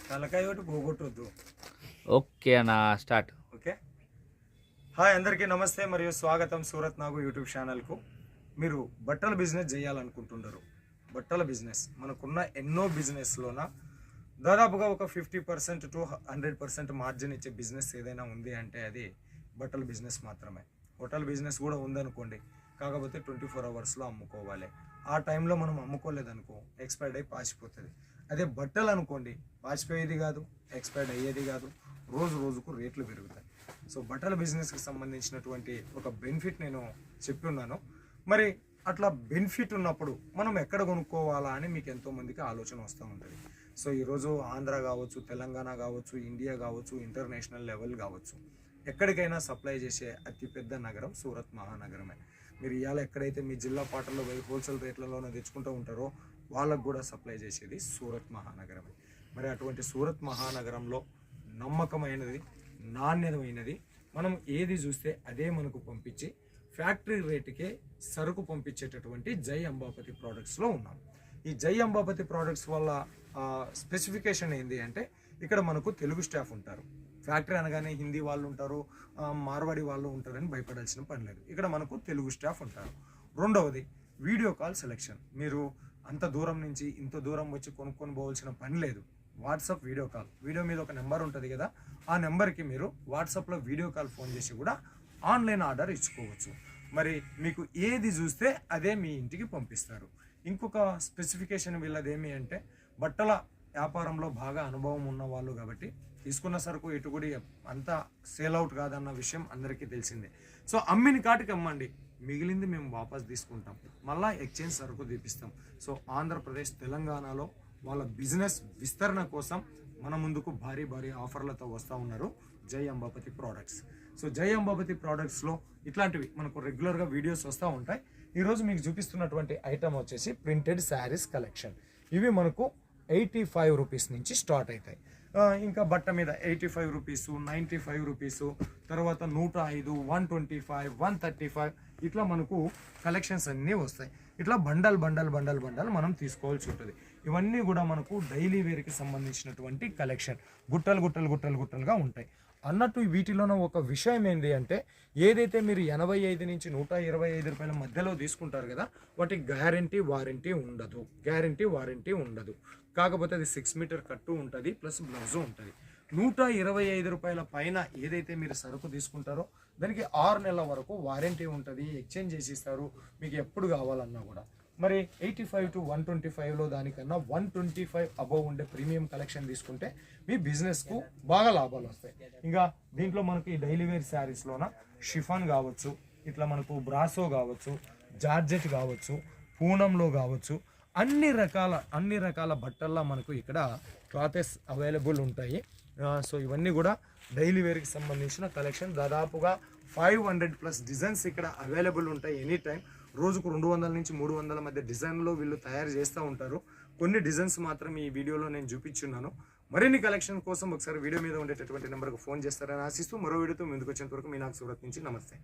తలకాయ ఒకటి పోగొట్టొద్దు. ఓకే అన్న స్టార్ట్. ఓకే. హాయ్ అందరికీ నమస్తే మరియు స్వాగతం సూరత్ నాగు యూట్యూబ్ ఛానల్కు. మీరు బట్టల బిజినెస్ చేయాలనుకుంటున్నారు. బట్టల బిజినెస్ మనకున్న ఎన్నో బిజినెస్లోన దాదాపుగా ఒక 50% to 100% మార్జిన్ ఇచ్చే బిజినెస్ ఏదైనా ఉంది అంటే అది బట్టల బిజినెస్ మాత్రమే. హోటల్ బిజినెస్ కూడా ఉందనుకోండి, కాకపోతే 24 అవర్స్లో అమ్ముకోవాలి. ఆ టైంలో మనం అమ్ముకోలేదనుకో ఎక్స్పైర్డ్ అయ్యి పాసిపోతుంది. అదే బట్టలు అనుకోండి, పాసిపోయేది కాదు, ఎక్స్పైర్డ్ అయ్యేది కాదు, రోజు రోజుకు రేట్లు పెరుగుతాయి. సో బట్టల బిజినెస్కి సంబంధించినటువంటి ఒక బెనిఫిట్ నేను చెప్పి ఉన్నాను. మరి అట్లా బెనిఫిట్ ఉన్నప్పుడు మనం ఎక్కడ కొనుక్కోవాలా అని మీకు ఎంతోమందికి ఆలోచన వస్తూ ఉంటుంది. సో ఈరోజు ఆంధ్ర కావచ్చు, తెలంగాణ కావచ్చు, ఇండియా కావచ్చు, ఇంటర్నేషనల్ లెవెల్ కావచ్చు, ఎక్కడికైనా సప్లై చేసే అతిపెద్ద నగరం సూరత్ మహానగరమే. మీరు ఇవాళ ఎక్కడైతే మీ జిల్లా పాటల్లో పోయి హోల్సేల్ రేట్లలోనే తెచ్చుకుంటూ ఉంటారో వాళ్ళకు కూడా సప్లై చేసేది సూరత్ మహానగరమే. మరి అటువంటి సూరత్ మహానగరంలో నమ్మకమైనది, నాణ్యమైనది, మనం ఏది చూస్తే అదే మనకు పంపించి ఫ్యాక్టరీ రేటుకే సరుకు పంపించేటటువంటి జై అంబాపతి ప్రోడక్ట్స్లో ఉన్నాం. ఈ జై అంబాపతి ప్రోడక్ట్స్ వల్ల స్పెసిఫికేషన్ ఏంటి అంటే ఇక్కడ మనకు తెలుగు స్టాఫ్ ఉంటారు. ఫ్యాక్టరీ అనగానే హిందీ వాళ్ళు ఉంటారు, మార్వాడి వాళ్ళు ఉంటారని భయపడాల్సిన పని లేదు. ఇక్కడ మనకు తెలుగు స్టాఫ్ ఉంటారు. రెండవది వీడియో కాల్ సెలెక్షన్. మీరు అంత దూరం నుంచి ఇంత దూరం వచ్చి కొనుక్కొని పోవాల్సిన పని లేదు. వాట్సాప్ వీడియో కాల్, వీడియో మీద ఒక నెంబర్ ఉంటుంది కదా, ఆ నెంబర్కి మీరు వాట్సాప్లో వీడియో కాల్ ఫోన్ చేసి కూడా ఆన్లైన్ ఆర్డర్ ఇచ్చుకోవచ్చు. మరి మీకు ఏది చూస్తే అదే మీ ఇంటికి పంపిస్తారు. ఇంకొక స్పెసిఫికేషన్ వీళ్ళది ఏమి అంటే బట్టల వ్యాపారంలో బాగా అనుభవం ఉన్న వాళ్ళు కాబట్టి తీసుకున్న సరుకు ఎటు కూడా అంతా సేల్ అవుట్ కాదన్న విషయం అందరికీ తెలిసిందే. సో అమ్మిన కాటికి అమ్మండి, మిగిలింది మేము వాపస్ తీసుకుంటాం, మళ్ళీ ఎక్స్చేంజ్ సరుకు తీపిస్తాం. సో ఆంధ్రప్రదేశ్, తెలంగాణలో వాళ్ళ బిజినెస్ విస్తరణ కోసం మన ముందుకు భారీ భారీ ఆఫర్లతో వస్తూ ఉన్నారు జై అంబాపతి ప్రోడక్ట్స్. సో జై అంబాపతి ప్రోడక్ట్స్లో ఇట్లాంటివి మనకు రెగ్యులర్గా వీడియోస్ వస్తూ ఉంటాయి. ఈరోజు మీకు చూపిస్తున్నటువంటి ఐటమ్ వచ్చేసి ప్రింటెడ్ శారీస్ కలెక్షన్. ఇవి మనకు 85 రూపీస్ నుంచి స్టార్ట్ అవుతాయి. ఇంకా బట్ట మీద 85 రూపీస్, 95 రూపీస్, తర్వాత 105, 125, 135 ఇట్లా మనకు కలెక్షన్స్ అన్నీ వస్తాయి. ఇట్లా బండల్ బండల్ బండల్ బండల్ మనం తీసుకోవాల్సి ఉంటుంది. ఇవన్నీ కూడా మనకు డైలీ వేర్కి సంబంధించినటువంటి కలెక్షన్ గుట్టలు గుట్టలు గుట్టలు గుట్టలుగా ఉంటాయి. అన్నట్టు వీటిలోనూ ఒక విషయం ఏంటి అంటే ఏదైతే మీరు 85 నుంచి 125 రూపాయల మధ్యలో తీసుకుంటారు కదా, వాటికి గ్యారంటీ వారంటీ ఉండదు. కాకపోతే అది 6 మీటర్ కట్టు ఉంటుంది, ప్లస్ బ్లౌజు ఉంటుంది. 125 రూపాయల పైన ఏదైతే మీరు సరుకు తీసుకుంటారో దానికి 6 నెలల వరకు వారంటీ ఉంటుంది, ఎక్స్చేంజ్ చేసి ఇస్తారు మీకు ఎప్పుడు కావాలన్నా కూడా. మరి 85 to 125లో దానికన్నా 125 అబవ్ ఉండే ప్రీమియం కలెక్షన్ తీసుకుంటే మీ బిజినెస్కు బాగా లాభాలు వస్తాయి. ఇంకా దీంట్లో మనకి డైలీ వేర్ శారీస్లోన షిఫాన్ కావచ్చు, ఇట్లా మనకు బ్రాసో కావచ్చు, జార్జెట్ కావచ్చు, పూనంలో కావచ్చు, అన్ని రకాల బట్టల్లో మనకు ఇక్కడ క్లాతెస్ అవైలబుల్ ఉంటాయి. సో ఇవన్నీ కూడా డైలీ వేర్కి సంబంధించిన కలెక్షన్. దాదాపుగా 500+ డిజైన్స్ ఇక్కడ అవైలబుల్ ఉంటాయి ఎనీ టైం. రోజుకు 200 నుంచి 300 మధ్య డిజైన్లో వీళ్ళు తయారు చేస్తూ ఉంటారు. కొన్ని డిజైన్స్ మాత్రం ఈ వీడియోలో నేను చూపించున్నాను. మరిన్ని కలెక్షన్ కోసం ఒకసారి వీడియో మీద ఉండేటటువంటి నెంబర్కి ఫోన్ చేస్తారని ఆశిస్తూ మరో వీడియోతో ముందుకు వచ్చేంత వరకు మీ నాకు సూరత్ నుంచి నమస్తే.